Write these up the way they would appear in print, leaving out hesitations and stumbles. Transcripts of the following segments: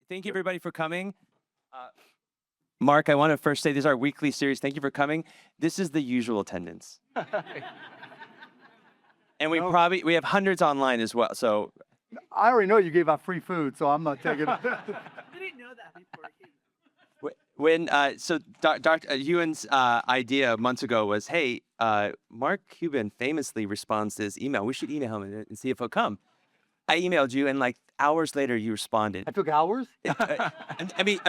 Thank you, everybody, for coming. Mark, I want to first say this is our weekly series. Thank you for coming. This is the usual attendance. And we have hundreds online as well. So I already know you gave out free food, so I'm not taking it. I didn't know that before. when Dr. Ewan's idea months ago was, hey, Mark Cuban famously responds to his email. We should email him and see if he'll come. I emailed you, and like hours later, you responded. I took hours? I mean,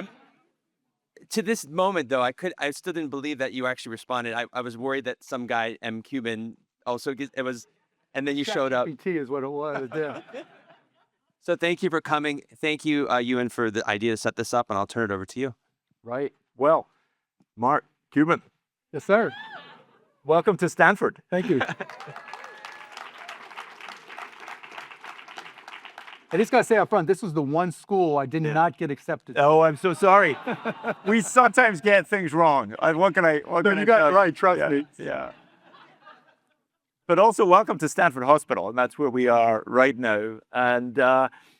to this moment, though, I still didn't believe that you actually responded. I was worried that some guy, M. Cuban, also and then you showed up. PT is what it was, yeah. So thank you for coming. Thank you, Ewan, for the idea to set this up, and I'll turn it over to you. Right. Well, Mark Cuban, Yes, sir. welcome to Stanford. Thank you. I just got to say up front, this was the one school I did not get accepted to. Oh, I'm so sorry. We sometimes get things wrong. What can I No, you got it right, trust me. Yeah. But also welcome to Stanford Hospital, and that's where we are right now. And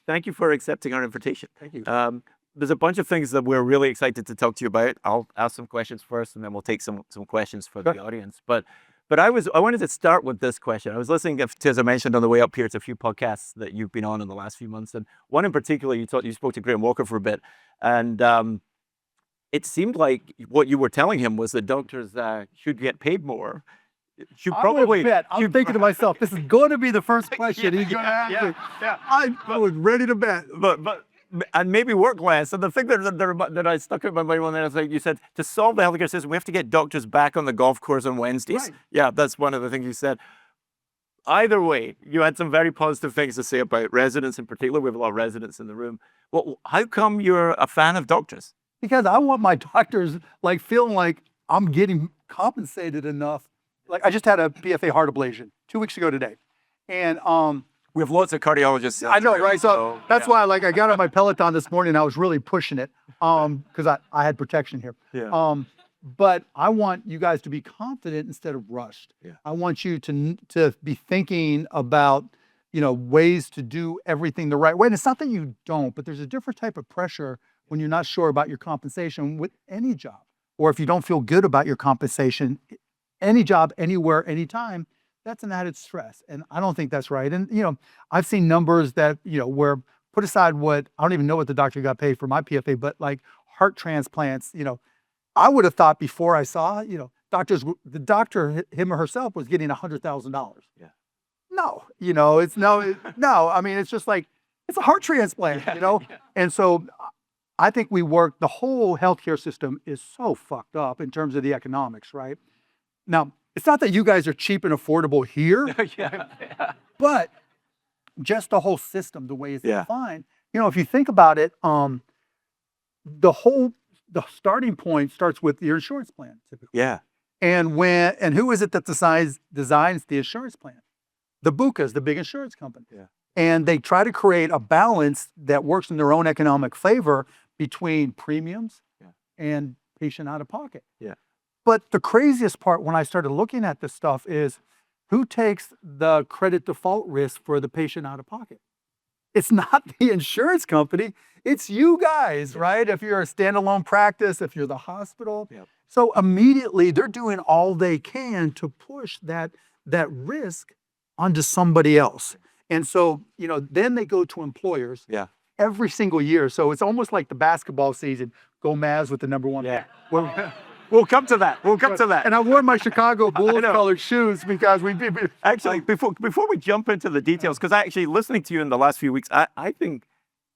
thank you for accepting our invitation. Thank you. There's a bunch of things that we're really excited to talk to you about. I'll ask some questions first, and then we'll take some questions for the audience. But I wanted to start with this question. I was listening to, as I mentioned on the way up here, to a few podcasts that you've been on in the last few months, and one in particular, you spoke to Graham Walker for a bit, and it seemed like what you were telling him was that doctors should get paid more. I'm thinking to myself, this is going to be the first question he's going to ask me. Yeah. I was ready to bet. And maybe work less. And the thing that I stuck in my mind when I was like, you said, to solve the healthcare system, we have to get doctors back on the golf course on Wednesdays. Right. Yeah, that's one of the things you said. Either way, you had some very positive things to say about residents in particular. We have a lot of residents in the room. Well, how come you're a fan of doctors? Because I want my doctors like feeling like I'm getting compensated enough. Like I just had a PFA heart ablation 2 weeks ago today. And We have lots of cardiologists. I know, right? So that's why I got on my Peloton this morning and I was really pushing it because I had protection here. Yeah. But I want you guys to be confident instead of rushed. Yeah. I want you to be thinking about, ways to do everything the right way. And it's not that you don't, but there's a different type of pressure when you're not sure about your compensation with any job. Or if you don't feel good about your compensation, any job, anywhere, anytime, that's an added stress. And I don't think that's right. And, I've seen numbers that, where put aside I don't even know what the doctor got paid for my PFA, but like heart transplants, I would have thought before I saw, the doctor, him or herself was getting $100,000. Yeah. No, it's no, I mean, it's just like, it's a heart transplant, Yeah. And so I think the whole healthcare system is so fucked up in terms of the economics, right? Now, it's not that you guys are cheap and affordable here, Yeah. but just the whole system, the way it's Yeah. defined. If you think about it, the starting point starts with your insurance plan, typically. Yeah. And who is it that designs the insurance plan? The BUCAs, the big insurance company. Yeah. And they try to create a balance that works in their own economic favor between premiums and patient out of pocket. Yeah. But the craziest part when I started looking at this stuff is who takes the credit default risk for the patient out of pocket? It's not the insurance company, it's you guys, right? If you're a standalone practice, if you're the hospital. Yep. So immediately they're doing all they can to push that risk onto somebody else. And so, then they go to employers every single year. So it's almost like the basketball season, go Mavs with the number one. Yeah. Well, We'll come to that. and I wore my Chicago Bulls colored shoes because Actually, before we jump into the details, because actually listening to you in the last few weeks, I think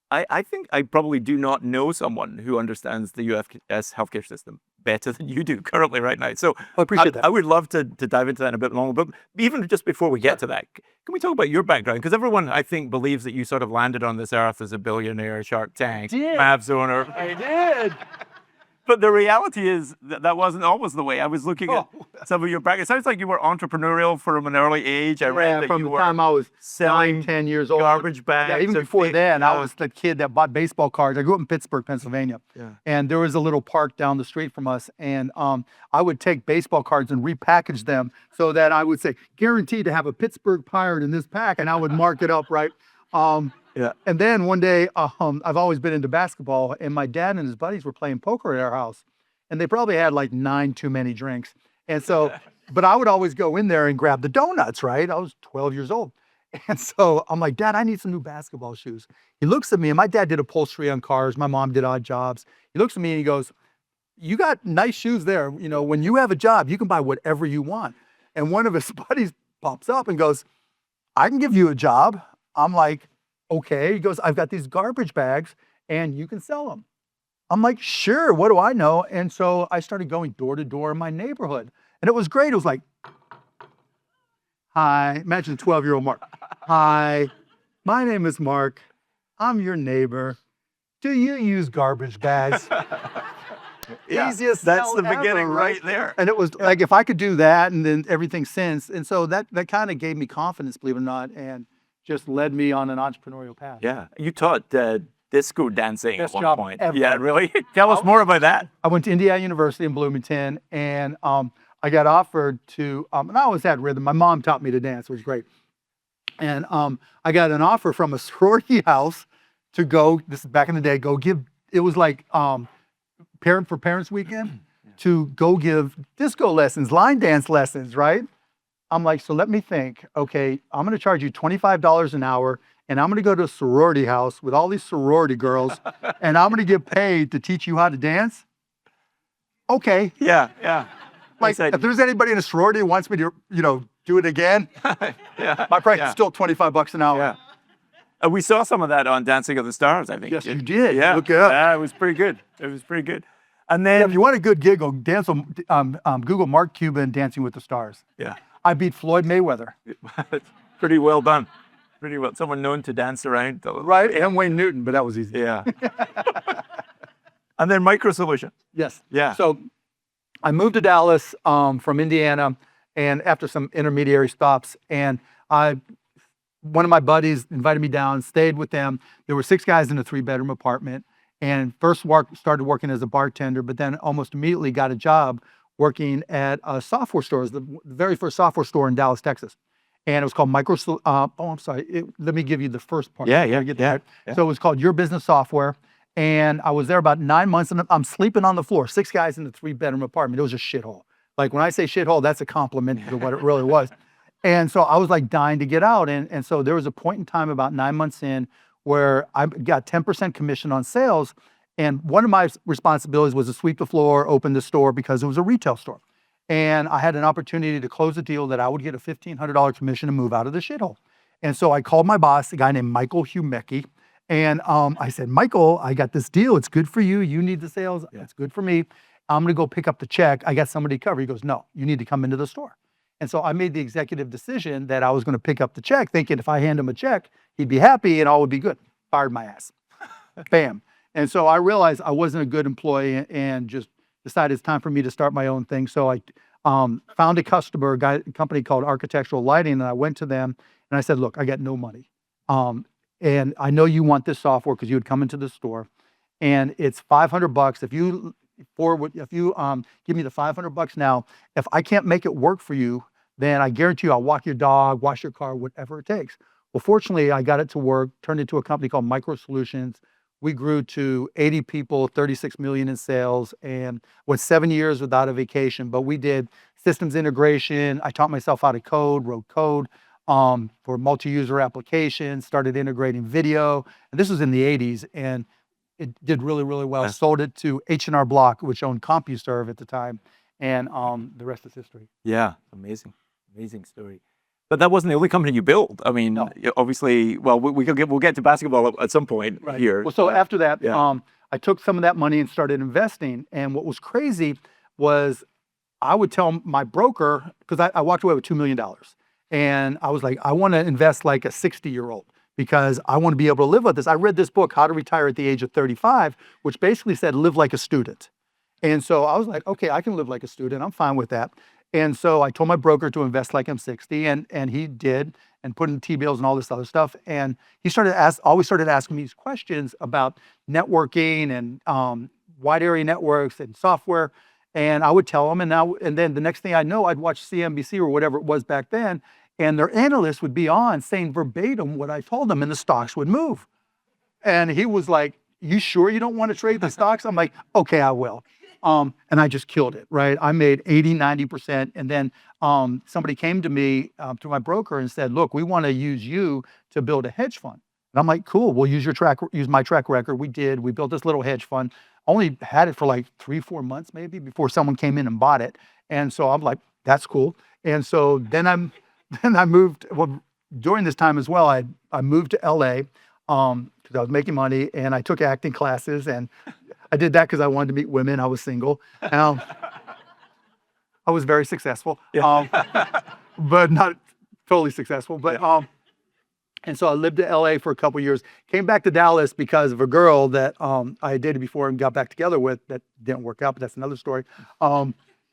I probably do not know someone who understands the US healthcare system better than you do currently right now. So I appreciate that. I would love to dive into that in a bit longer. But even just before we get to that, can we talk about your background? Because everyone, I think, believes that you sort of landed on this earth as a billionaire, Shark Tank, Mavs owner. I did. But the reality is that wasn't always the way. I was looking at some of your background. It sounds like you were entrepreneurial from an early age. I read that from you the were time I was selling 10 years old. garbage bags. Yeah, even and before fake- then, I was the kid that bought baseball cards. I grew up in Pittsburgh, Pennsylvania. Yeah. And there was a little park down the street from us. And I would take baseball cards and repackage them so that I would say, guaranteed to have a Pittsburgh Pirate in this pack. And I would mark it up, right? Yeah. And then one day, I've always been into basketball, and my dad and his buddies were playing poker at our house, and they probably had like 9 too many drinks. And so, but I would always go in there and grab the donuts, right? I was 12 years old. And so I'm like, Dad, I need some new basketball shoes. He looks at me, and my dad did upholstery on cars. My mom did odd jobs. He looks at me and he goes, you got nice shoes there. You know, when you have a job, you can buy whatever you want. And one of his buddies pops up and goes, I can give you a job. I'm like, okay. He goes, I've got these garbage bags and you can sell them. I'm like, sure, what do I know? And so I started going door to door in my neighborhood. And it was great. It was like, hi, imagine 12-year-old Mark. Hi, my name is Mark. I'm your neighbor. Do you use garbage bags? Yeah, Easiest that's sell the beginning ever, right there. And it was like, if I could do that and then everything since. And so that kind of gave me confidence, believe it or not, and just led me on an entrepreneurial path. Yeah, you taught disco dancing Best at one job point. ever. Yeah, really? Tell us more about that. I went to Indiana University in Bloomington, and I got offered to, and I always had rhythm. My mom taught me to dance, it was great. And I got an offer from a sorority house to go, this is back in the day, go give, it was like Parent for Parents Weekend, to go give disco lessons, line dance lessons, right? I'm like, so let me think, okay, I'm gonna charge you $25 an hour, and I'm gonna go to a sorority house with all these sorority girls, and I'm gonna get paid to teach you how to dance? Okay. Yeah, yeah. Like, said- if there's anybody in a sorority who wants me to, do it again, Yeah. my price yeah. is still $25 an hour. Yeah. We saw some of that on Dancing of the Stars, I think. Yes, you did. Yeah. Look it up. Yeah, it was pretty good. It was pretty good. And Yeah, then, if you want a good giggle, dance on Google Mark Cuban Dancing with the Stars. yeah, I beat Floyd Mayweather. pretty well done. Pretty well. Someone known to dance around. Right, and Wayne Newton, but that was easy. Yeah. And then Micro Solution. Yes. Yeah. So I moved to Dallas from Indiana, and after some intermediary stops, and one of my buddies invited me down, stayed with them. There were 6 guys in a 3-bedroom apartment, and first started working as a bartender, but then almost immediately got a job working at a software store. It was the very first software store in Dallas, Texas. And it was called I'm sorry. Let me give you the first part. Yeah, yeah, Get yeah, that. yeah. So it was called Your Business Software. And I was there about 9 months, and I'm sleeping on the floor. 6 guys in a 3-bedroom apartment. It was a shithole. Like, when I say shithole, that's a compliment to what it really was. And so I was like dying to get out. And so there was a point in time about 9 months in where I got 10% commission on sales. And one of my responsibilities was to sweep the floor, open the store, because it was a retail store. And I had an opportunity to close a deal that I would get a $1,500 commission to move out of the shithole. And so I called my boss, a guy named Michael Humecki. And I said, Michael, I got this deal. It's good for you. You need the sales. Yeah. It's good for me. I'm going to go pick up the check. I got somebody covered. He goes, no, you need to come into the store. And so I made the executive decision that I was going to pick up the check, thinking if I hand him a check, he'd be happy and all would be good. Fired my ass. Bam. And so I realized I wasn't a good employee and just decided it's time for me to start my own thing. So I found a company called Architectural Lighting, and I went to them and I said, look, I got no money. And I know you want this software because you would come into the store, and it's $500. If you give me the $500 now, if I can't make it work for you, then I guarantee you I'll walk your dog, wash your car, whatever it takes. Well, fortunately, I got it to work, turned into a company called Micro Solutions. We grew to 80 people, 36 million in sales, and went 7 years without a vacation. But we did systems integration. I taught myself how to code, wrote code for multi-user applications, started integrating video. And this was in the 80s, and it did really, really well. Yes. Sold it to H&R Block, which owned CompuServe at the time, and the rest is history. Yeah, amazing, amazing story. But that wasn't the only company you built. I mean, No. obviously, well, we'll get to basketball at some point here. Well, so after that, Yeah. I took some of that money and started investing. And what was crazy was I would tell my broker, because I walked away with $2 million. And I was like, I want to invest like a 60-year-old because I want to be able to live with this. I read this book, How to Retire at the Age of 35, which basically said live like a student. And so I was like, okay, I can live like a student. I'm fine with that. And so I told my broker to invest like I'm 60, and he did, and put in T-bills and all this other stuff. And he always started asking me these questions about networking and wide area networks and software. And I would tell him, and then the next thing I know, I'd watch CNBC or whatever it was back then, and their analyst would be on saying verbatim what I told them, and the stocks would move. And he was like, "You sure you don't want to trade the stocks?" I'm like, "Okay, I will." And I just killed it, right? I made 80, 90%. And then somebody came to me, to my broker, and said, "Look, we want to use you to build a hedge fund." And I'm like, "Cool, we'll use my track record." We did. We built this little hedge fund. Only had it for like 3-4 months maybe before someone came in and bought it. And so I'm like, "That's cool." And so then I moved. Well, during this time as well, I moved to LA because I was making money, and I took acting classes, and I did that because I wanted to meet women. I was single. I was very successful, but not totally successful. But and so I lived in LA for a couple of years. Came back to Dallas because of a girl that I had dated before and got back together with. That didn't work out, but that's another story.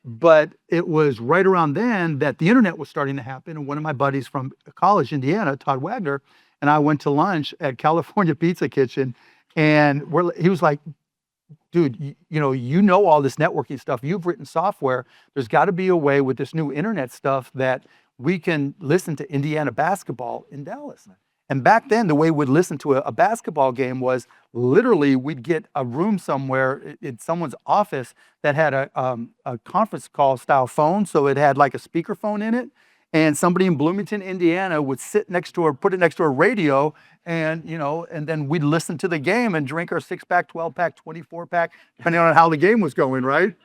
But it was right around then that the internet was starting to happen. And one of my buddies from college, Indiana, Todd Wagner, and I went to lunch at California Pizza Kitchen, and he was like, "Dude, you know all this networking stuff. You've written software. There's got to be a way with this new internet stuff that we can listen to Indiana basketball in Dallas." And back then, the way we'd listen to a basketball game was literally we'd get a room somewhere in someone's office that had a conference call style phone. So it had like a speakerphone in it. And somebody in Bloomington, Indiana would sit next to put it next to a radio, and and then we'd listen to the game and drink our 6-pack, 12-pack, 24-pack, depending on how the game was going, right?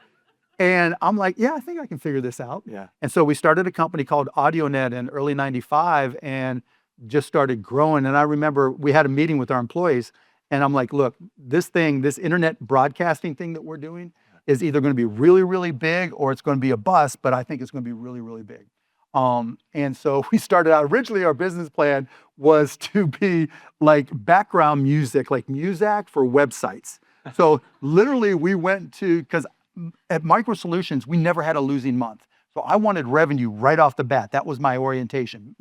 And I'm like, "Yeah, I think I can figure this out." Yeah. And so we started a company called Audionet in early '95 and just started growing. And I remember we had a meeting with our employees, and I'm like, "Look, this internet broadcasting thing that we're doing is either going to be really, really big or it's going to be a bust, but I think it's going to be really, really big." And so we started out, originally our business plan was to be like background music, like Muzak for websites. So literally we went to, because at Micro Solutions, we never had a losing month. So I wanted revenue right off the bat. That was my orientation,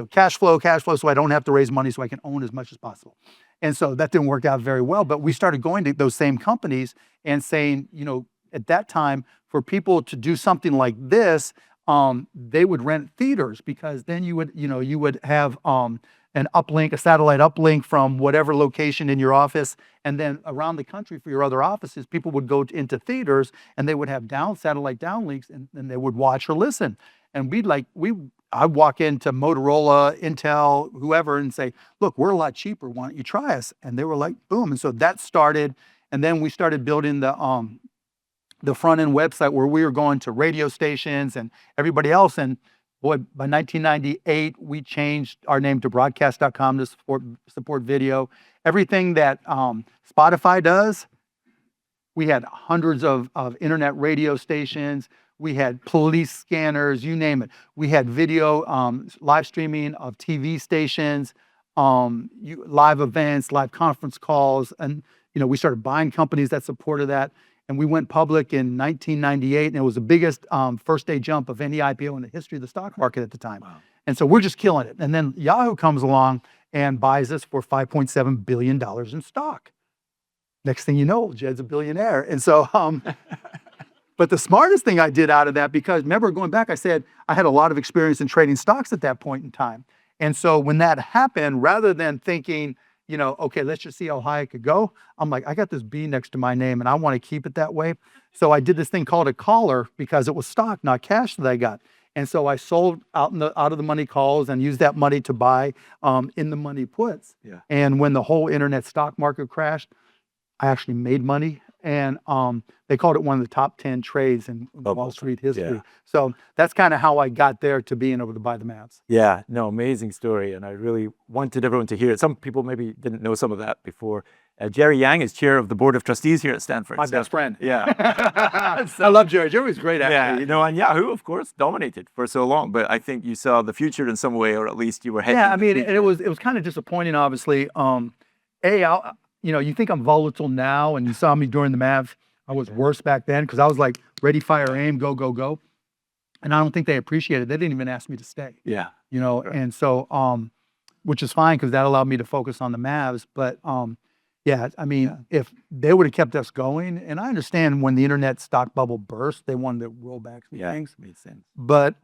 cash flow, so I don't have to raise money so I can own as much as possible. And so that didn't work out very well, but we started going to those same companies and saying, at that time, for people to do something like this, they would rent theaters, because then you would have an uplink, a satellite uplink from whatever location in your office, and then around the country for your other offices, people would go into theaters and they would have satellite downlinks, and they would watch or listen. And I'd walk into Motorola, Intel, whoever, and say, "Look, we're a lot cheaper. Why don't you try us?" And they were like, boom. And so that started, and then we started building the front end website where we were going to radio stations and everybody else. And boy, by 1998, we changed our name to broadcast.com to support video. Everything that Spotify does, we had hundreds of internet radio stations. We had police scanners, you name it. We had video live streaming of TV stations, live events, live conference calls. And we started buying companies that supported that. And we went public in 1998, and it was the biggest first day jump of any IPO in the history of the stock market at the time. Wow. And so we're just killing it. And then Yahoo comes along and buys us for $5.7 billion in stock. Next thing you know, Jed's a billionaire. And so, but the smartest thing I did out of that, because remember going back, I said I had a lot of experience in trading stocks at that point in time. And so when that happened, rather than thinking, okay, let's just see how high it could go, I'm like, I got this B next to my name and I want to keep it that way. So I did this thing called a caller, because it was stock, not cash, that I got. And so I sold out of the money calls and used that money to buy in the money puts. Yeah. And when the whole internet stock market crashed, I actually made money. And they called it one of the top 10 trades in Wall Street history. Yeah. So that's kind of how I got there to being able to buy the Mavs. Yeah, no, amazing story. And I really wanted everyone to hear it. Some people maybe didn't know some of that before. Jerry Yang is chair of the board of trustees here at Stanford. My best friend. Yeah. I love Jerry. Jerry was great, actually. Yeah, and Yahoo, of course, dominated for so long. But I think you saw the future in some way, or at least you were heading. Yeah, I mean, it was kind of disappointing, obviously. You think I'm volatile now, and you saw me during the Mavs. I was worse back then because I was like ready, fire, aim, go, go, go. And I don't think they appreciated it. They didn't even ask me to stay. Yeah. And so, which is fine because that allowed me to focus on the Mavs. But if they would have kept us going, and I understand when the internet stock bubble burst, they wanted to roll back some things. Made sense. But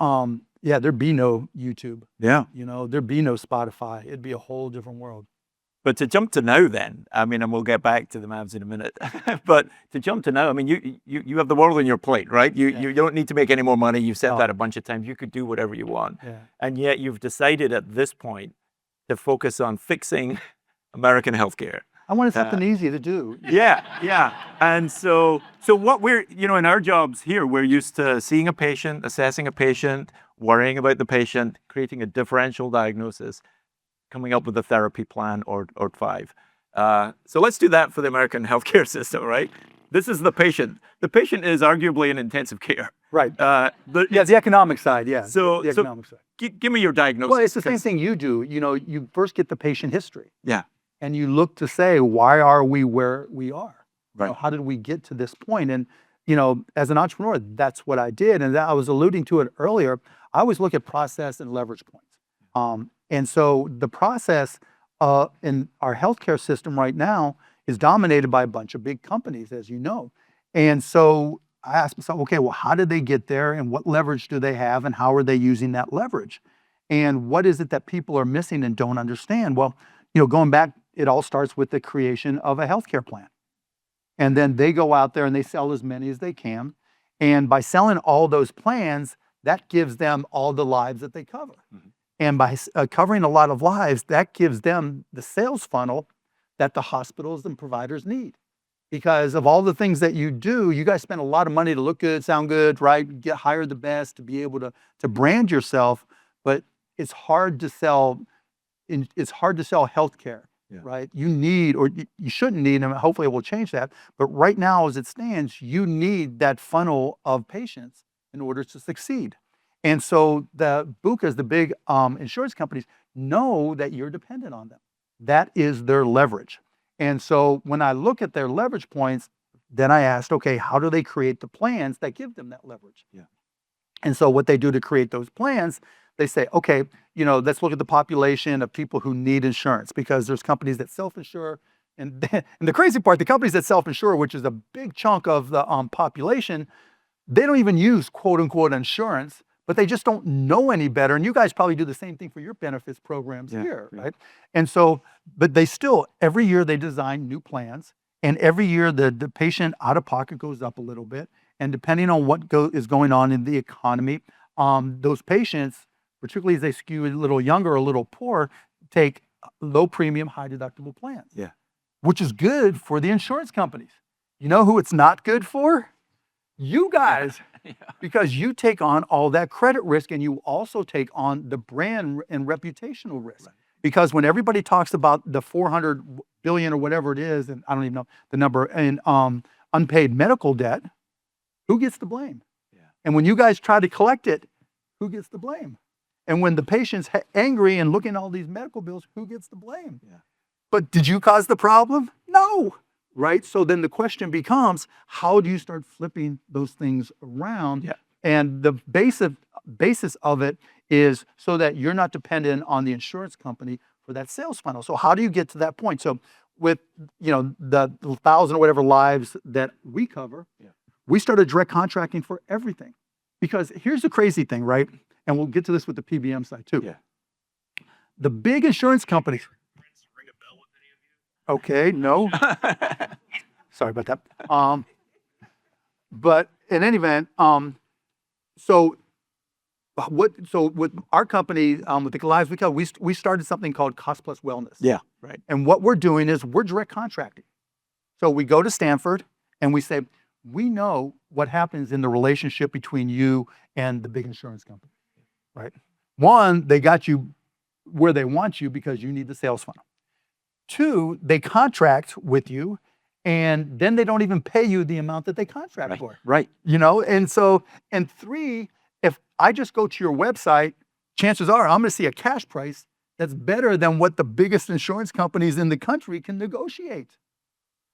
yeah, there'd be no YouTube, Yeah. there'd be no Spotify. It'd be a whole different world. But to jump to now then, I mean, and we'll get back to the Mavs in a minute, but to jump to now, I mean, you have the world on your plate, right? You don't need to make any more money. You've said No. that a bunch of times. You could do whatever you want. Yeah. And yet you've decided at this point to focus on fixing American healthcare. I wanted something easy to do. Yeah. And so what we're, in our jobs here, we're used to seeing a patient, assessing a patient, worrying about the patient, creating a differential diagnosis, coming up with a therapy plan or five. So let's do that for the American healthcare system, right? This is the patient. The patient is arguably in intensive care. Right. But Yeah, the economic side, yeah. So- the so- economic side. give me your diagnosis. Well, it's the same 'cause- thing you do. You first get the patient history. Yeah. And you look to say, why are we where we are? Right. How did we get to this point? And, as an entrepreneur, that's what I did. And I was alluding to it earlier. I always look at process and leverage points. And so the process in our healthcare system right now is dominated by a bunch of big companies, as you know. And so I asked myself, okay, well, how did they get there and what leverage do they have and how are they using that leverage? And what is it that people are missing and don't understand? Well, going back, it all starts with the creation of a healthcare plan. And then they go out there and they sell as many as they can. And by selling all those plans, that gives them all the lives that they cover. Mhm. And by covering a lot of lives, that gives them the sales funnel that the hospitals and providers need. Because of all the things that you do, you guys spend a lot of money to look good, sound good, right? Hire the best, to be able to brand yourself. But it's hard to sell. It's hard to sell healthcare, Yeah. right? You need, or you shouldn't need, and hopefully it will change that. But right now, as it stands, you need that funnel of patients in order to succeed. And so the BUCAs, the big insurance companies, know that you're dependent on them. That is their leverage. And so when I look at their leverage points, then I asked, okay, how do they create the plans that give them that leverage? Yeah. And so what they do to create those plans, they say, okay, let's look at the population of people who need insurance, because there's companies that self-insure. And the crazy part, the companies that self-insure, which is a big chunk of the population, they don't even use quote unquote insurance, but they just don't know any better. And you guys probably do the same thing for your benefits programs here, right? And so, but they still, every year they design new plans, and every year the patient out of pocket goes up a little bit. And depending on what is going on in the economy, those patients, particularly as they skew a little younger, a little poor, take low premium, high deductible plans. Yeah. Which is good for the insurance companies. You know who it's not good for? You guys. Because you take on all that credit risk, and you also take on the brand and reputational risk. Right. Because when everybody talks about the 400 billion or whatever it is, and I don't even know the number, in unpaid medical debt, who gets the blame? Yeah. And when you guys try to collect it, who gets the blame? And when the patient's angry and looking at all these medical bills, who gets the blame? Yeah. But did you cause the problem? No. Right? So then the question becomes, how do you start flipping those things around? Yeah. And the basis of it is so that you're not dependent on the insurance company for that sales funnel. So how do you get to that point? So with the 1,000 or whatever lives that we cover, we started direct contracting for everything. Because here's the crazy thing, right? And we'll get to this with the PBM side too. Yeah. The big insurance companies. Okay, no. Sorry about that. But in any event, so with our company, with the lives we cover, we started something called Cost Plus Wellness. Yeah, right. And what we're doing is we're direct contracting. So we go to Stanford and we say, we know what happens in the relationship between you and the big insurance company, right? One, they got you where they want you because you need the sales funnel. Two, they contract with you, and then they don't even pay you the amount that they contract for. Right. And so, and three, if I just go to your website, chances are I'm going to see a cash price that's better than what the biggest insurance companies in the country can negotiate.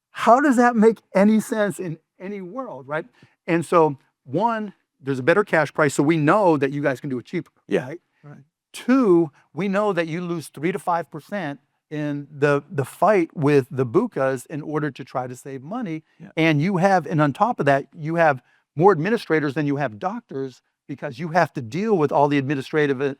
How does that make any sense in any world, right? And so, one, there's a better cash price, so we know that you guys can do it cheaper. Yeah. Right? Two, we know that you lose 3 to 5% in the fight with the BUCAs in order to try to save money. Yeah. And you have, and on top of that, you have more administrators than you have doctors because you have to deal with all the administrative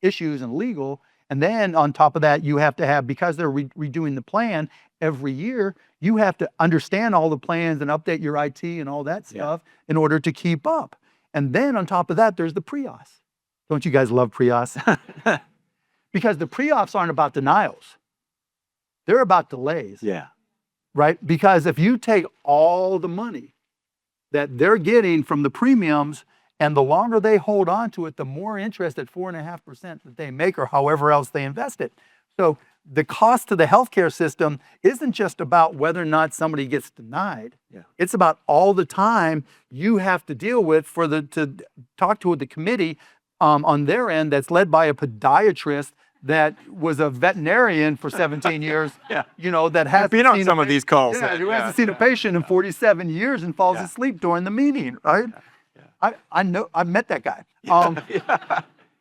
issues and legal. And then on top of that, you have to have, because they're redoing the plan every year, you have to understand all the plans and update your IT and all that stuff in order to keep up. And then on top of that, there's the pre-auths. Don't you guys love pre-auths? Because the pre-auths aren't about denials. They're about delays. Yeah. Right? Because if you take all the money that they're getting from the premiums, and the longer they hold on to it, the more interest at 4.5% that they make, or however else they invest it. So the cost to the healthcare system isn't just about whether or not somebody gets denied. Yeah. It's about all the time you have to deal with to talk to the committee on their end that's led by a podiatrist that was a veterinarian for 17 years. Yeah. You know, that has Been on some of these calls. Yeah, who hasn't seen a patient in 47 years and falls asleep during the meeting, right? I know, I've met that guy.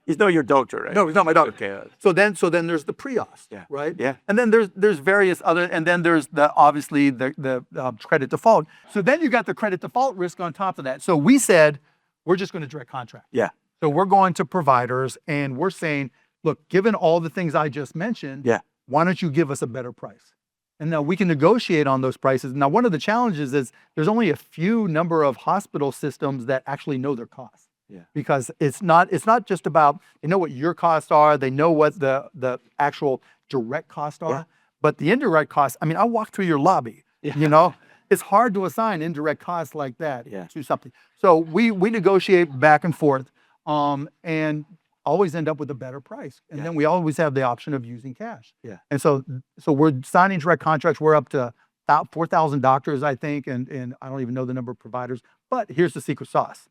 He's not your doctor, right? No, he's not my doctor. Okay. So then there's the pre-auths, right? Yeah. And then there's various other, and then there's obviously the credit default. So then you got the credit default risk on top of that. So we said, we're just going to direct contract. Yeah. So we're going to providers and we're saying, look, given all the things I just mentioned, why don't you give us a better price? And now we can negotiate on those prices. Now, one of the challenges is there's only a few number of hospital systems that actually know their costs. Yeah. Because it's not just about, they know what your costs are, they know what the actual direct costs are, but the indirect costs, I mean, I walked through your lobby, you know, it's hard to assign indirect costs like that to something. So we negotiate back and forth and always end up with a better price. And then we always have the option of using cash. Yeah. And so we're signing direct contracts. We're up to about 4,000 doctors, I think, and I don't even know the number of providers, but here's the secret sauce.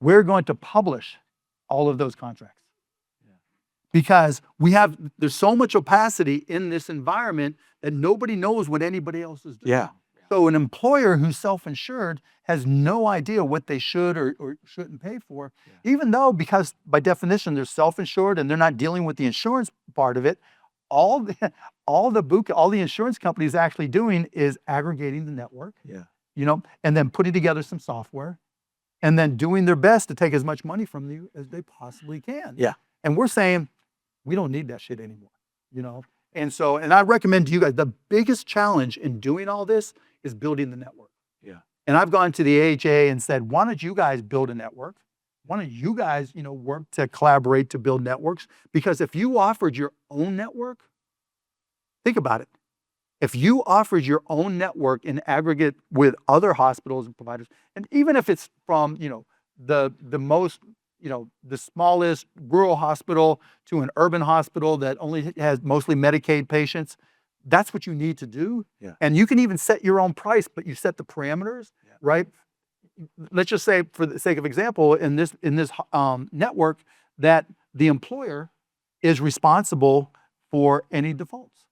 We're going to publish all of those contracts. Because there's so much opacity in this environment that nobody knows what anybody else is doing. Yeah. So an employer who's self-insured has no idea what they should or shouldn't pay for, even though, because by definition they're self-insured and they're not dealing with the insurance part of it. All the insurance companies actually doing is aggregating the network, you know, and then putting together some software, and then doing their best to take as much money from you as they possibly can. Yeah. And we're saying we don't need that shit anymore, you know. And so, and I recommend to you guys, the biggest challenge in doing all this is building the network. Yeah. And I've gone to the AHA and said, why don't you guys build a network? Why don't you guys, you know, work to collaborate to build networks? Because if you offered your own network, think about it. If you offered your own network in aggregate with other hospitals and providers, and even if it's from, you know, the most, you know, the smallest rural hospital to an urban hospital that only has mostly Medicaid patients, that's what you need to do. Yeah. And you can even set your own price, but you set the parameters, right? Let's just say, for the sake of example, in this network, that the employer is responsible for any defaults.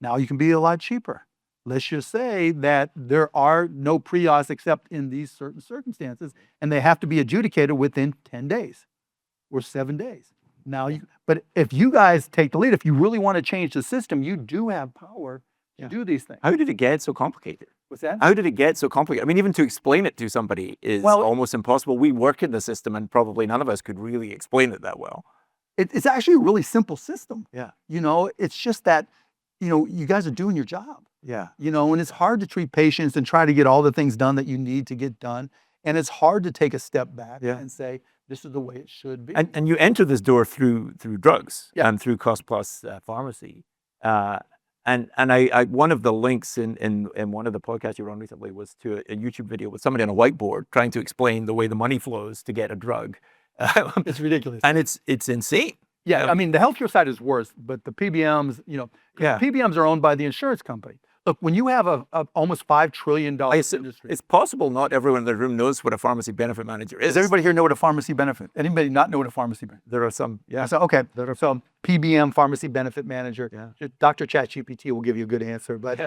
Now you can be a lot cheaper. Let's just say that there are no pre-auths except in these certain circumstances, and they have to be adjudicated within 10 days or 7 days. Now, but if you guys take the lead, if you really want to change the system, you do have power to do these things. How did it get so complicated? What's that? How did it get so complicated? I mean, even to explain it to somebody is almost impossible. We work in the system, and probably none of us could really explain it that well. It's actually a really simple system. Yeah. You know, it's just that, you know, you guys are doing your job. Yeah. You know, and it's hard to treat patients and try to get all the things done that you need to get done. And it's hard to take a step back and say, this is the way it should be. And you enter this door through drugs and through cost plus pharmacy. And I one of the links in one of the podcasts you were on recently was to a YouTube video with somebody on a whiteboard trying to explain the way the money flows to get a drug. It's ridiculous. And it's insane. Yeah, I mean, the healthcare side is worse, but the PBMs, you know, PBMs are owned by the insurance company. Look, when you have a almost $5 trillion industry. It's possible not everyone in the room knows what a pharmacy benefit manager is. Does everybody here know what a pharmacy benefit? Anybody not know what a pharmacy benefit? There are some, So, okay, so PBM, pharmacy benefit manager. Dr. ChatGPT will give you a good answer, but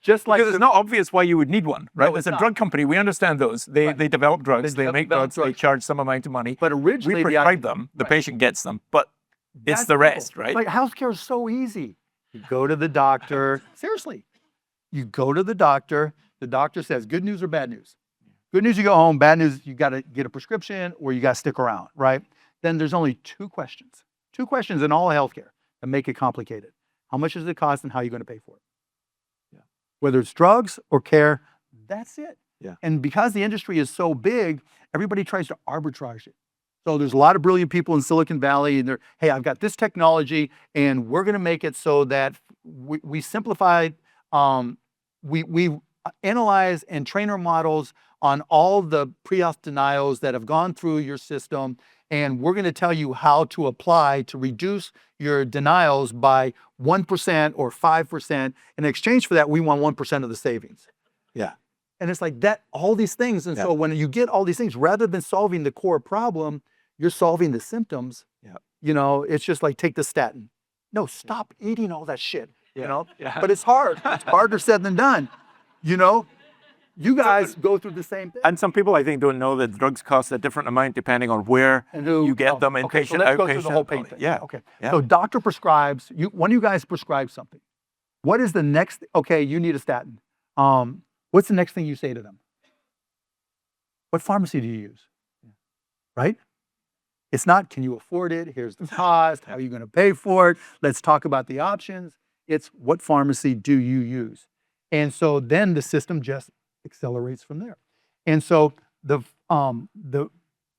just like because it's not obvious why you would need one, right? No, It's it's a drug company. We understand those. They develop drugs. They make drugs. They charge some amount of money. But originally, we prescribe them. The patient gets them. But it's the rest, right? Like healthcare is so easy. You go to the doctor. Seriously, you go to the doctor. The doctor says, "Good news or bad news?" Good news, you go home. Bad news, you got to get a prescription or you got to stick around, right? Then there's only two questions in all healthcare that make it complicated. How much does it cost and how are you going to pay for it? Yeah. Whether it's drugs or care, that's it. Yeah. And because the industry is so big, everybody tries to arbitrage it. So there's a lot of brilliant people in Silicon Valley and they're, hey, I've got this technology and we're going to make it so that we simplified, we analyze and train our models on all the pre-auth denials that have gone through your system. And we're going to tell you how to apply to reduce your denials by 1% or 5%. In exchange for that, we want 1% of the savings. Yeah. And it's like that, all these things. And so when you get all these things, rather than solving the core problem, you're solving the symptoms. Yeah. You know, it's just like, take the statin. No, stop eating all that shit, Yeah. you know? Yeah. But it's hard. It's harder said than done, you know? You guys go through the same thing. And some people, I think, don't know that drugs cost a different amount depending on where And who, you get them, inpatient, okay, so let's go through the outpatient. whole pain thing. Yeah. Okay. Yeah. So doctor prescribes, one of you guys prescribes something. What is the next, okay, you need a statin. What's the next thing you say to them? What pharmacy do you use? Right? It's not, can you afford it? Here's the cost. How are you going to pay for it? Let's talk about the options. It's, what pharmacy do you use? And so then the system just accelerates from there. And so the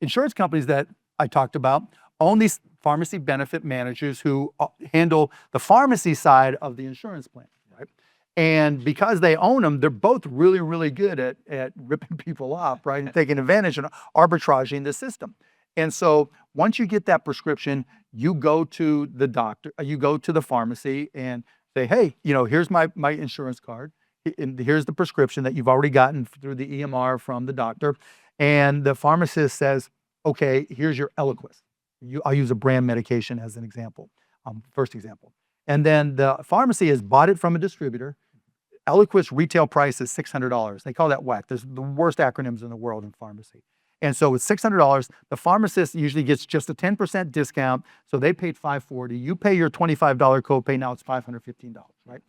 insurance companies that I talked about own these pharmacy benefit managers who handle the pharmacy side of the insurance plan, right? And because they own them, they're both really, really good at ripping people off, right? And taking advantage and arbitraging the system. And so once you get that prescription, you go to the doctor, you go to the pharmacy and say, hey, you know, here's my insurance card. And here's the prescription that you've already gotten through the EMR from the doctor. And the pharmacist says, okay, here's your Eliquis. I'll use a brand medication as an example, first example. And then the pharmacy has bought it from a distributor. Eliquis retail price is $600. They call that WAC. There's the worst acronyms in the world in pharmacy. And so it's $600. The pharmacist usually gets just a 10% discount. So they paid $540. You pay your $25 copay. Now it's $515, right?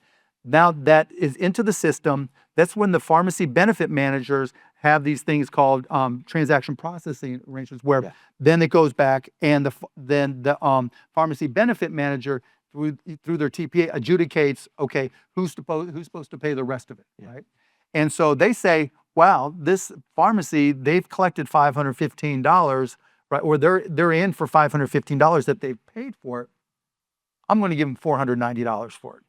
Now that is into the system. That's when the pharmacy benefit managers have these things called transaction processing arrangements, where then it goes back and then the pharmacy benefit manager through their TPA adjudicates, okay, who's supposed to pay the rest of it, right? And so they say, wow, this pharmacy, they've collected $515, right? Or they're in for $515 that they've paid for it. I'm going to give them $490 for it.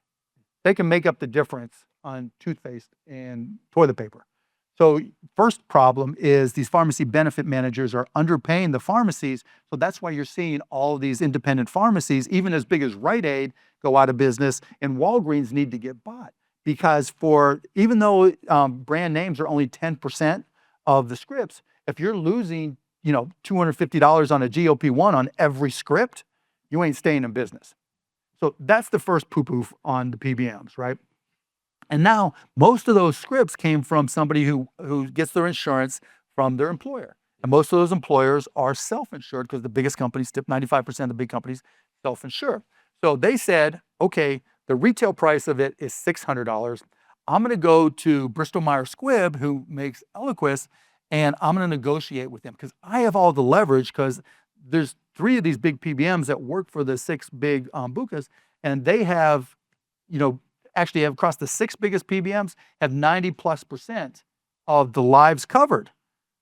They can make up the difference on toothpaste and toilet paper. So first problem is these pharmacy benefit managers are underpaying the pharmacies. So that's why you're seeing all of these independent pharmacies, even as big as Rite Aid, go out of business, and Walgreens need to get bought. Because even though brand names are only 10% of the scripts, if you're losing, $250 on a GLP-1 on every script, you ain't staying in business. So that's the first poo-poo on the PBMs, right? And now most of those scripts came from somebody who gets their insurance from their employer. And most of those employers are self-insured because the biggest companies, 95% of the big companies, self-insure. So they said, okay, the retail price of it is $600. I'm going to go to Bristol Myers Squibb, who makes Eliquis, and I'm going to negotiate with them because I have all the leverage because there's 3 of these big PBMs that work for the 6 big BUCAs, and they have, actually have across the 6 biggest PBMs have 90+% of the lives covered.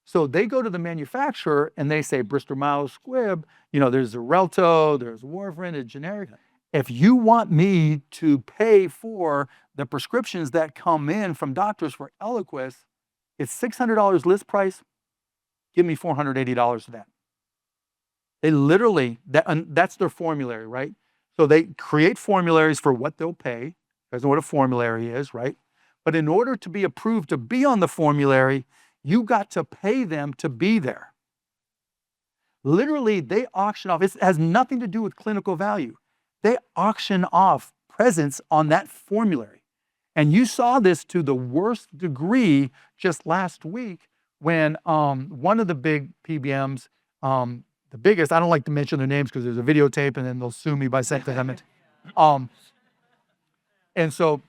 So they go to the manufacturer and they say, Bristol Myers Squibb, there's Xarelto, there's warfarin, a generic. If you want me to pay for the prescriptions that come in from doctors for Eliquis, it's $600 list price, give me $480 for that. They literally, that's their formulary, right? So they create formularies for what they'll pay. You guys know what a formulary is, right? But in order to be approved to be on the formulary, you got to pay them to be there. Literally, they auction off. It has nothing to do with clinical value. They auction off presence on that formulary. And you saw this to the worst degree just last week when one of the big PBMs, the biggest, I don't like to mention their names because there's a videotape and then they'll sue me by saying that I meant. And so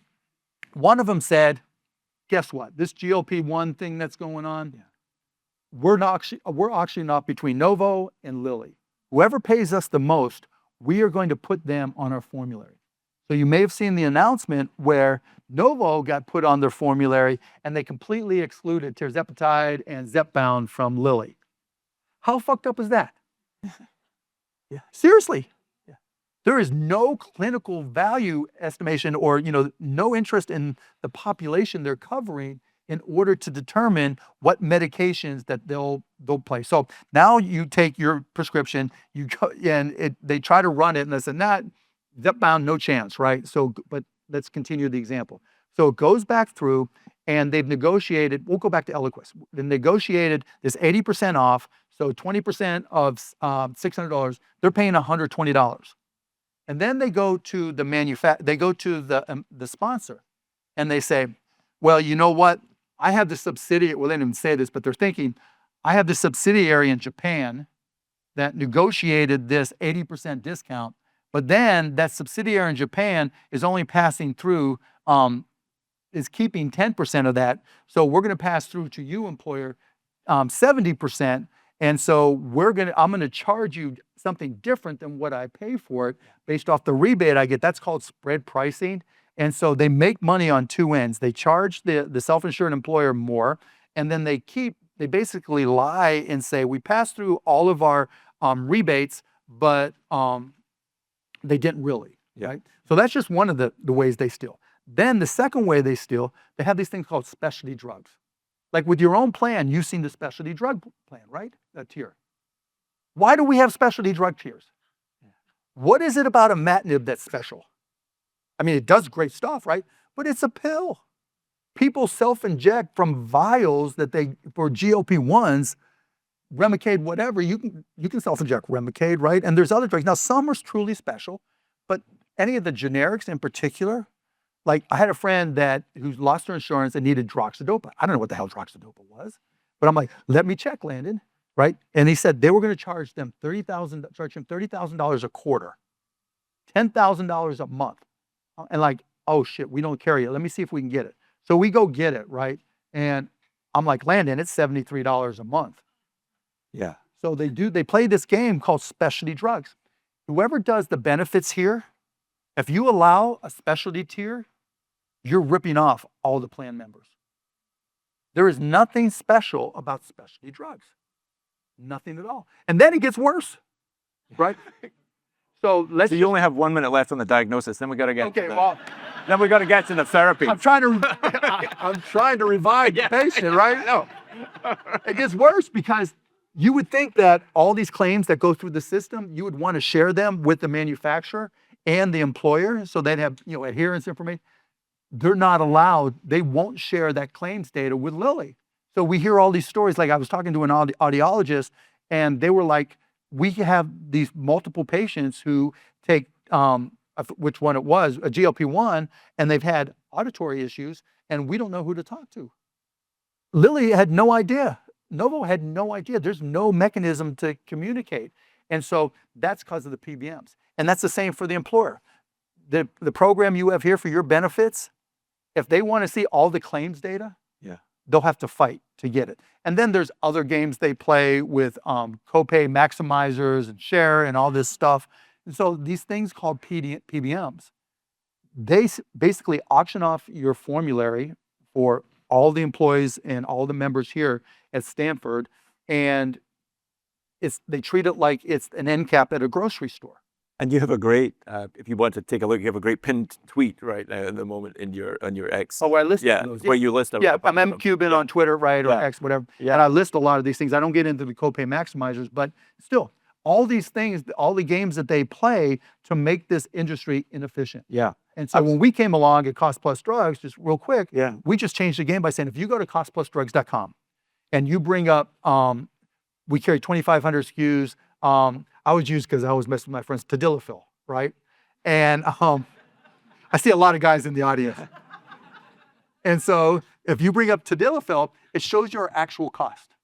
one of them said, guess what? This GLP-1 thing that's going on, we're auctioning off between Novo and Lilly. Whoever pays us the most, we are going to put them on our formulary. So you may have seen the announcement where Novo got put on their formulary and they completely excluded tirzepatide and Zepbound from Lilly. How fucked up is that? Yeah. Seriously. Yeah. There is no clinical value estimation or, no interest in the population they're covering in order to determine what medications that they'll place. So now you take your prescription, you go and they try to run it and they said, nah, Zepbound, no chance, right? So, but let's continue the example. So it goes back through and they've negotiated, we'll go back to Eliquis. They negotiated this 80% off, so 20% of $600, they're paying $120. And then they go to the sponsor and they say, well, you know what? I have the subsidiary, well, they didn't even say this, but they're thinking, I have the subsidiary in Japan that negotiated this 80% discount, but then that subsidiary in Japan is only passing through, is keeping 10% of that. So we're going to pass through to you, employer, 70%. And so I'm going to charge you something different than what I pay for it based off the rebate I get. That's called spread pricing. And so they make money on two ends. They charge the self-insured employer more, and then they basically lie and say, we pass through all of our rebates, but they didn't really, right? So that's just one of the ways they steal. Then the second way they steal, they have these things called specialty drugs. Like with your own plan, you've seen the specialty drug plan, right? That tier. Why do we have specialty drug tiers? What is it about imatinib that's special? I mean, it does great stuff, right? But it's a pill. People self-inject from vials for GLP-1s, Remicade, whatever. You can self-inject Remicade, right? And there's other drugs. Now, some are truly special, but any of the generics in particular, like I had a friend who lost her insurance and needed droxidopa. I don't know what the hell droxidopa was, but I'm like, let me check, Landon, right? And he said they were going to charge him $30,000 a quarter, $10,000 a month. And like, oh shit, we don't carry it. Let me see if we can get it. So we go get it, right? And I'm like, Landon, it's $73 a month. Yeah. So they play this game called specialty drugs. Whoever does the benefits here, if you allow a specialty tier, you're ripping off all the plan members. There is nothing special about specialty drugs. Nothing at all. And then it gets worse, right? So you only have 1 minute left on the diagnosis. Then we got to get Then we got to get to the therapy. I'm trying to revive the patient, right? No. It gets worse because you would think that all these claims that go through the system, you would want to share them with the manufacturer and the employer so they'd have adherence information. They're not allowed. They won't share that claims data with Lilly. So we hear all these stories. Like I was talking to an audiologist, and they were like, we have these multiple patients who take, which one it was, a GLP-1, and they've had auditory issues, and we don't know who to talk to. Lilly had no idea. Novo had no idea. There's no mechanism to communicate. And so that's because of the PBMs. And that's the same for the employer. The program you have here for your benefits, if they want to see all the claims data, they'll have to fight to get it. And then there's other games they play with copay maximizers and share and all this stuff. And so these things called PBMs, they basically auction off your formulary for all the employees and all the members here at Stanford, and they treat it like it's an end cap at a grocery store. And you have a great, if you want to take a look, you have a great pinned tweet right now at the moment on your X. Oh, where I list those. Where you list. I'm M Cuban on Twitter, right, or X, whatever. Yeah. And I list a lot of these things. I don't get into the copay maximizers, but still, all these things, all the games that they play to make this industry inefficient. Yeah. And so when we came along at Cost Plus Drugs, just real quick, Yeah. we just changed the game by saying, if you go to costplusdrugs.com and you bring up, we carry 2,500 SKUs. I would use, because I always mess with my friends, Tadalafil, right? And I see a lot of guys in the audience. And so if you bring up Tadalafil, it shows you our actual cost.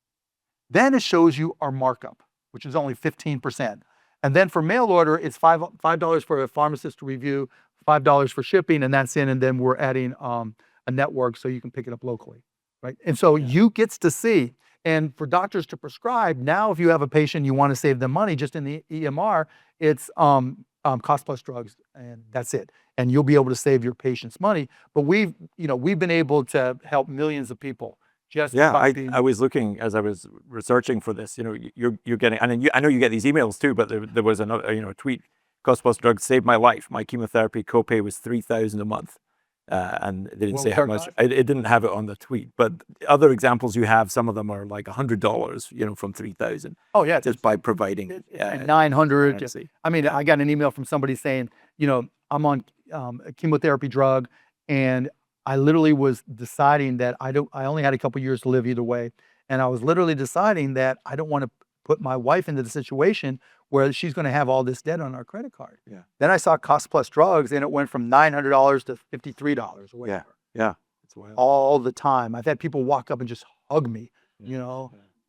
Then it shows you our markup, which is only 15%. And then for mail order, it's $5 for a pharmacist to review, $5 for shipping, and that's in. And then we're adding a network so you can pick it up locally, right? And so you gets to see, And for doctors to prescribe, now if you have a patient, you want to save them money, just in the EMR, it's cost plus drugs, and that's it. And you'll be able to save your patients money. But we've been able to help millions of people just Yeah, by being. I was looking as I was researching for this. You're getting, and I know you get these emails too. But there was another, a tweet. Cost plus drugs saved my life. My chemotherapy copay was $3,000 a month, and they didn't say how much. It didn't have it on the tweet. But other examples you have, some of them are like $100, from 3,000. Oh yeah, just by providing 900. currency. I mean, I got an email from somebody saying, I'm on a chemotherapy drug, and I literally was deciding that I only had a couple years to live either way, and I was literally deciding that I don't want to put my wife into the situation where she's going to have all this debt on our credit card. Yeah. Then I saw cost plus drugs, and it went from $900 to $53 or whatever. Yeah. It's wild. All the time. I've had people walk up and just hug me,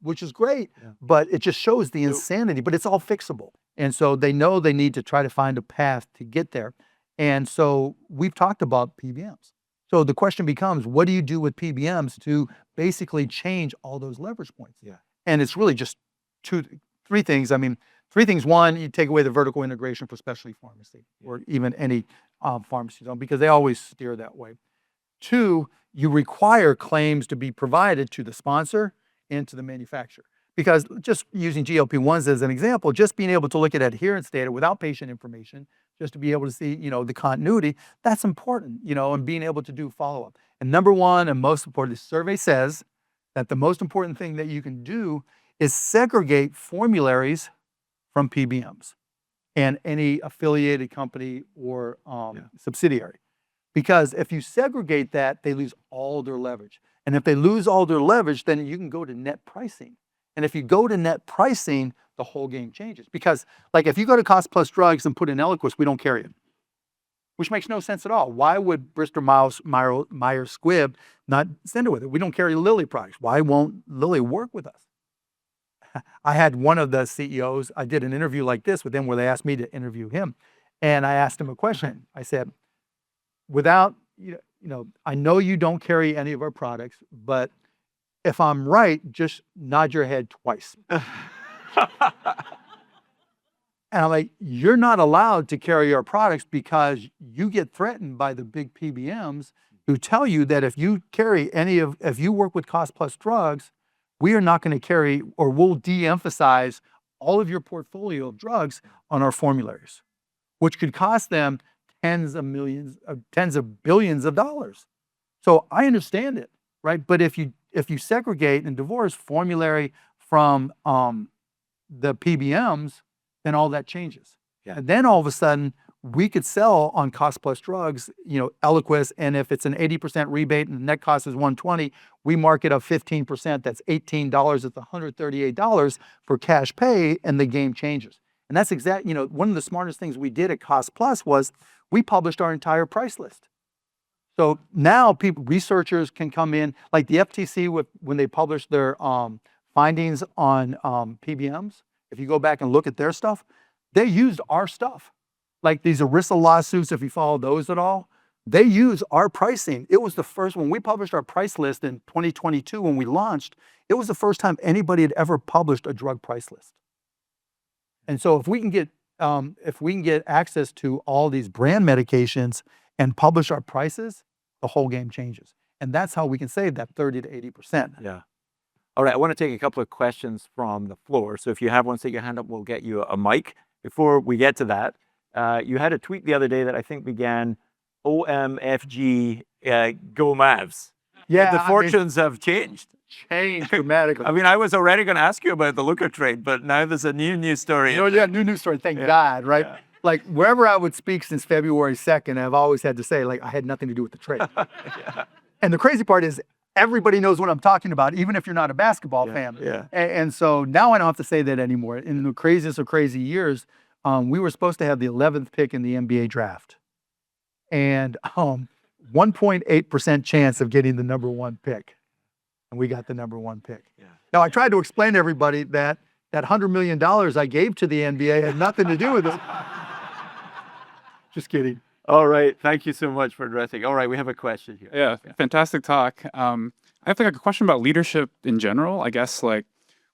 which is great, but it just shows the insanity, but it's all fixable. And so they know they need to try to find a path to get there. And so we've talked about PBMs. So the question becomes, what do you do with PBMs to basically change all those leverage points? Yeah. And it's really just three things. I mean, three things. One, you take away the vertical integration for specialty pharmacy or even any pharmacy zone, because they always steer that way. Two, you require claims to be provided to the sponsor and to the manufacturer. Because just using GLP-1s as an example, just being able to look at adherence data without patient information, just to be able to see, the continuity, that's important, and being able to do follow-up. And number one, and most important, the survey says that the most important thing that you can do is segregate formularies from PBMs and any affiliated company or subsidiary. Because if you segregate that, they lose all their leverage. And if they lose all their leverage, then you can go to net pricing. And if you go to net pricing, the whole game changes. Because like if you go to cost plus drugs and put in Eliquis, we don't carry it, which makes no sense at all. Why would Bristol Myers Squibb not send it with it? We don't carry Lilly products. Why won't Lilly work with us? I had one of the CEOs, I did an interview like this with him where they asked me to interview him. And I asked him a question. I said, without, I know you don't carry any of our products, but if I'm right, just nod your head twice. And I'm like, you're not allowed to carry our products because you get threatened by the big PBMs who tell you that if you carry if you work with cost plus drugs, we are not going to carry, or we'll de-emphasize all of your portfolio of drugs on our formularies, which could cost them tens of billions of dollars. So I understand it, right? But if you segregate and divorce formulary from the PBMs, then all that changes. Yeah. And then all of a sudden, we could sell on cost plus drugs, Eliquis, and if it's an 80% rebate and the net cost is $120, we mark it up 15%. That's $18. It's $138 for cash pay, and the game changes. And that's exactly, one of the smartest things we did at Cost Plus was we published our entire price list. So now researchers can come in, like the FTC, when they publish their findings on PBMs, if you go back and look at their stuff, they used our stuff. Like these ERISA lawsuits, if you follow those at all, they use our pricing. It was the first, when we published our price list in 2022, when we launched, it was the first time anybody had ever published a drug price list. And so if we can get access to all these brand medications and publish our prices, the whole game changes. And that's how we can save that 30 to 80%. Yeah. All right, I want to take a couple of questions from the floor. So if you have one, stick your hand up, we'll get you a mic. Before we get to that, you had a tweet the other day that I think began, OMFG, go Mavs. Yeah, The fortunes have changed. Changed dramatically. I mean, I was already going to ask you about the Looker trade, but now there's a new news story. New news story, thank God, right? Yeah. Like wherever I would speak since February 2nd, I've always had to say, like, I had nothing to do with the trade. Yeah. And the crazy part is everybody knows what I'm talking about, even if you're not a basketball fan. Yeah. And so now I don't have to say that anymore. In the craziest of crazy years, we were supposed to have the 11th pick in the NBA draft. And 1.8% chance of getting the number one pick. And we got the number one pick. Yeah. Now, I tried to explain to everybody that $100 million I gave to the NBA had nothing to do with it. Just kidding. All right. Thank you so much for addressing. All right. We have a question here. Yeah, fantastic talk. I have like a question about leadership in general. I guess like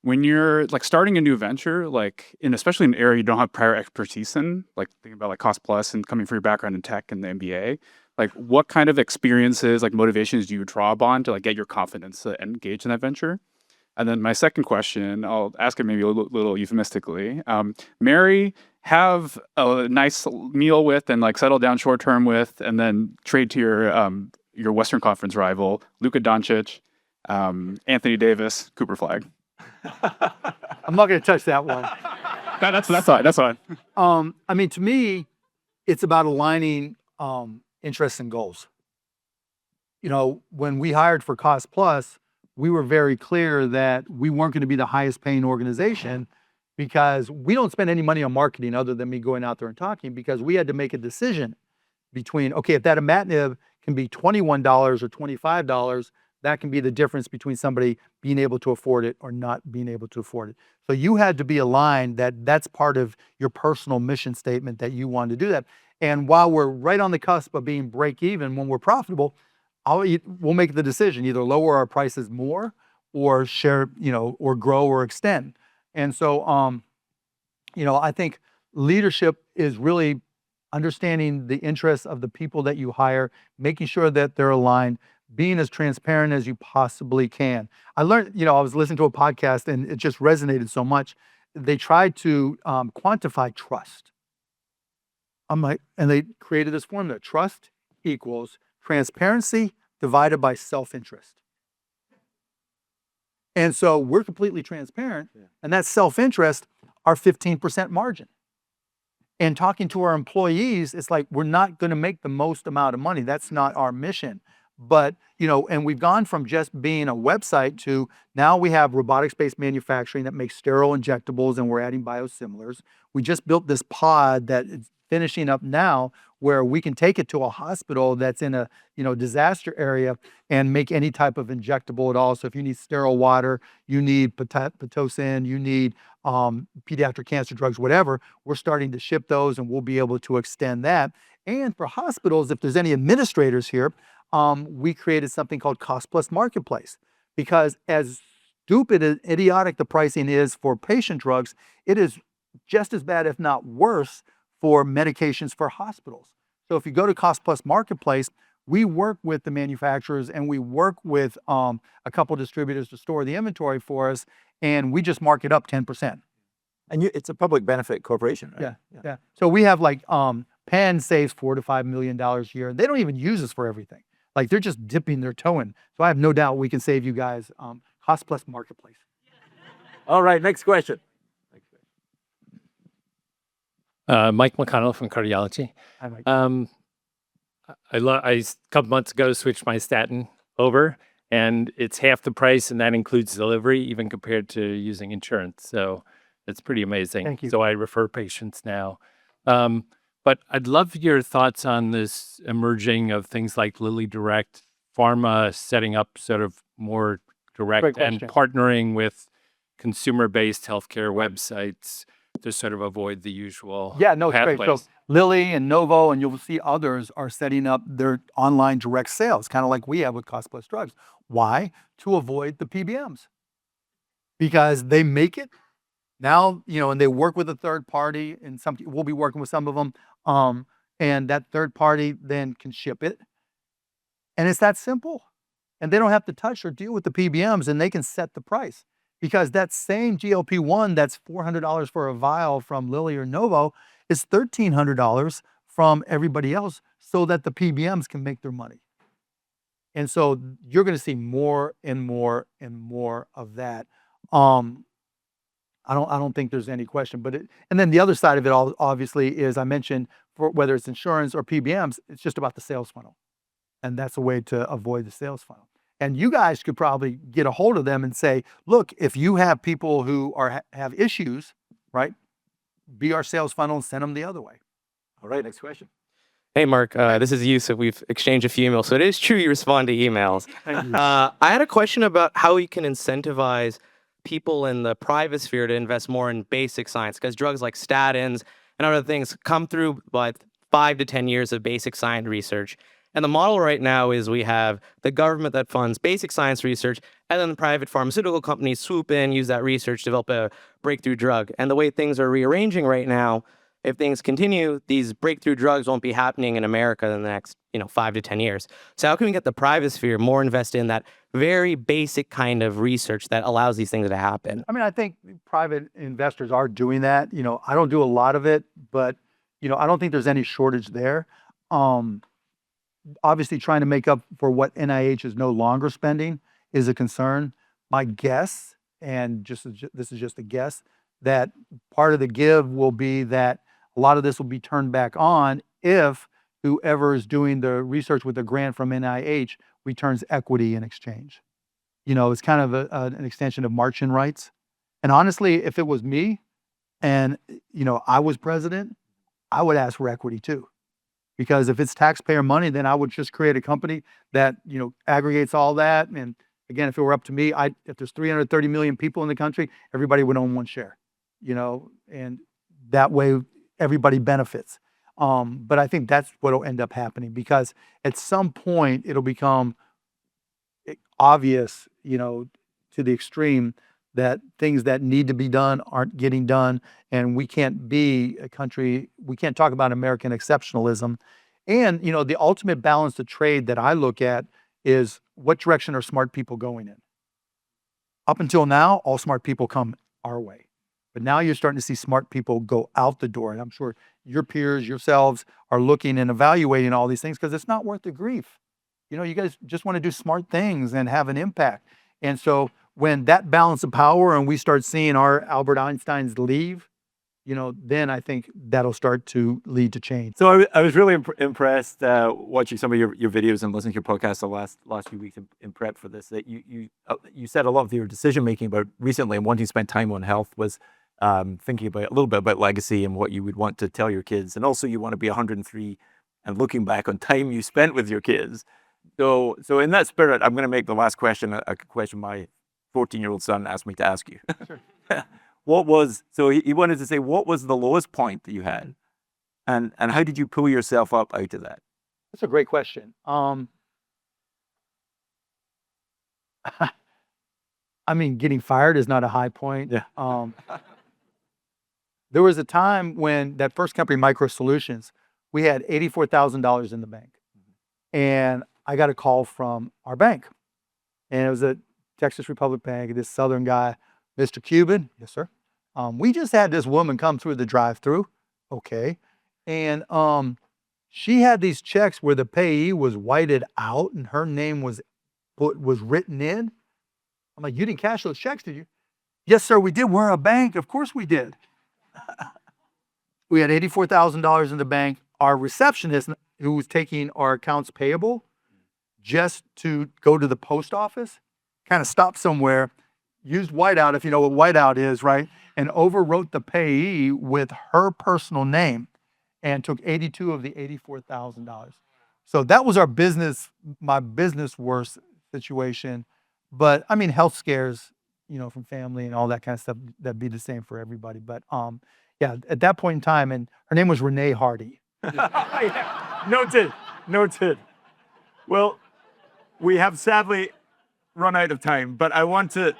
when you're like starting a new venture, like in especially an area you don't have prior expertise in, like thinking about like cost plus and coming from your background in tech and the MBA, like what kind of experiences, like motivations do you draw upon to like get your confidence to engage in that venture? And then my second question, I'll ask it maybe a little euphemistically. Marry, have a nice meal with, and like settle down short term with, and then trade to your Western Conference rival, Luka Doncic, Anthony Davis, Cooper Flag. I'm not going to touch that one. That's fine. That's fine. I mean, to me, it's about aligning interests and goals. You know, when we hired for Cost Plus, we were very clear that we weren't going to be the highest paying organization because we don't spend any money on marketing other than me going out there and talking, because we had to make a decision between, okay, if that imatinib can be $21 or $25, that can be the difference between somebody being able to afford it or not being able to afford it. So you had to be aligned that that's part of your personal mission statement that you wanted to do that. And while we're right on the cusp of being break even, when we're profitable, we'll make the decision, either lower our prices more or share, you know, or grow or extend. And so, you know, I think leadership is really understanding the interests of the people that you hire, making sure that they're aligned, being as transparent as you possibly can. I learned, you know, I was listening to a podcast and it just resonated so much. They tried to quantify trust. I'm like, and they created this formula: trust equals transparency divided by self-interest. And so we're completely transparent, and that's self-interest, our 15% margin. And talking to our employees, it's like, we're not going to make the most amount of money. That's not our mission. But, you know, and we've gone from just being a website to now we have robotics-based manufacturing that makes sterile injectables, and we're adding biosimilars. We just built this pod that is finishing up now, where we can take it to a hospital that's in a, you know, disaster area and make any type of injectable at all. So if you need sterile water, you need Pitocin, you need pediatric cancer drugs, whatever, we're starting to ship those, and we'll be able to extend that. And for hospitals, if there's any administrators here, we created something called Cost Plus Marketplace, because as stupid and idiotic the pricing is for patient drugs, it is just as bad, if not worse, for medications for hospitals. So if you go to Cost Plus Marketplace, we work with the manufacturers and we work with a couple distributors to store the inventory for us, and we just mark it up 10%. And it's a public benefit corporation, right? Yeah. So we have like Penn saves $4 to $5 million a year. They don't even use us for everything. Like, they're just dipping their toe in. So I have no doubt we can save you guys. Cost Plus Marketplace. All right, next question. Mike McConnell from Cardiology. Hi, Mike. I a couple months ago switched my statin over, and it's half the price, and that includes delivery, even compared to using insurance. So it's pretty amazing. Thank you. So I refer patients now. But I'd love your thoughts on this emerging of things like Lilly Direct, pharma setting up sort of more direct and partnering with consumer-based healthcare websites to sort of avoid the usual Yeah, no, it's great. pathways. So Lilly and Novo, and you'll see others are setting up their online direct sales, kind of like we have with Cost Plus Drugs. Why? To avoid the PBMs. Because they make it now, you know, and they work with a third party, and we'll be working with some of them, and that third party then can ship it. And it's that simple. And they don't have to touch or deal with the PBMs, and they can set the price. Because that same GLP-1 that's $400 for a vial from Lilly or Novo is $1,300 from everybody else, so that the PBMs can make their money. And so you're going to see more and more and more of that. I don't think there's any question. But and then the other side of it all, obviously, is I mentioned, for whether it's insurance or PBMs, it's just about the sales funnel, and that's a way to avoid the sales funnel. And you guys could probably get a hold of them and say, look, if you have people who have issues, right, be our sales funnel and send them the other way. All right, next question. Hey, Mark, this is Yusuf. We've exchanged a few emails. So it is true you respond to emails. I had a question about how we can incentivize people in the private sphere to invest more in basic science, because drugs like statins and other things come through 5 to 10 years of basic science research. And the model right now is we have the government that funds basic science research, and then the private pharmaceutical companies swoop in, use that research to develop a breakthrough drug. And the way things are rearranging right now, if things continue, these breakthrough drugs won't be happening in America in the next, 5 to 10 years. So how can we get the private sphere more invested in that very basic kind of research that allows these things to happen? I mean, I think private investors are doing that. I don't do a lot of it, but I don't think there's any shortage there. Obviously, trying to make up for what NIH is no longer spending is a concern. My guess, and this is just a guess, that part of the give will be that a lot of this will be turned back on if whoever is doing the research with a grant from NIH returns equity in exchange. It's kind of an extension of march-in rights. And honestly, if it was me and, I was president, I would ask for equity too. Because if it's taxpayer money, then I would just create a company that, aggregates all that. And again, if it were up to me, if there's 330 million people in the country, everybody would own one share, and that way everybody benefits. But I think that's what will end up happening, because at some point it'll become obvious, to the extreme, that things that need to be done aren't getting done, and we can't be a country, we can't talk about American exceptionalism. And, the ultimate balance of trade that I look at is, what direction are smart people going in? Up until now, all smart people come our way. But now you're starting to see smart people go out the door. And I'm sure your peers, yourselves, are looking and evaluating all these things, because it's not worth the grief. You guys just want to do smart things and have an impact. And so when that balance of power and we start seeing our Albert Einsteins leave, then I think that'll start to lead to change. So I was really impressed watching some of your videos and listening to your podcast the last few weeks in prep for this, that you said a lot of your decision making about recently and wanting to spend time on health was thinking about a little bit about legacy and what you would want to tell your kids, and also you want to be 103 and looking back on time you spent with your kids. So in that spirit, I'm going to make the last question a question my 14-year-old son asked me to ask you. Sure. He wanted to say, what was the lowest point that you had, and how did you pull yourself up out of that? That's a great question. Getting fired is not a high point. Yeah. There was a time when that first company, Micro Solutions, we had $84,000 in the bank, and I got a call from our bank, and it was a Texas Republic Bank. This Southern guy, Mr. Cuban, yes sir. We just had this woman come through the drive-through, okay, and she had these checks where the payee was whited out and her name was written in. I'm like, you didn't cash those checks, did you? Yes, sir, we did. We're a bank. Of course we did. We had $84,000 in the bank. Our receptionist, who was taking our accounts payable, just to go to the post office, kind of stopped somewhere, used whiteout, if you know what whiteout is, right? And overwrote the payee with her personal name and took 82 of the $84,000. So that was my business worst situation. But health scares, from family and all that kind of stuff, that'd be the same for everybody. But yeah, at that point in time, and her name was Renee Hardy. Noted. Well, we have sadly run out of time, but I want to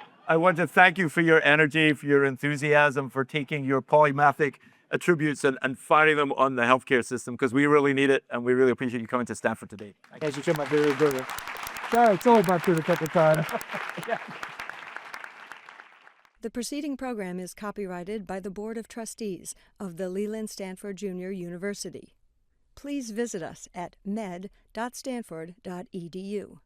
thank you for your energy, for your enthusiasm, for taking your polymathic attributes and firing them on the healthcare system, because we really need it, and we really appreciate you coming to Stanford today. Thank you so much, brother. Sorry, it's only about through the couple times. Yeah. The preceding program is copyrighted by the Board of Trustees of the Leland Stanford Junior University. Please visit us at med.stanford.edu.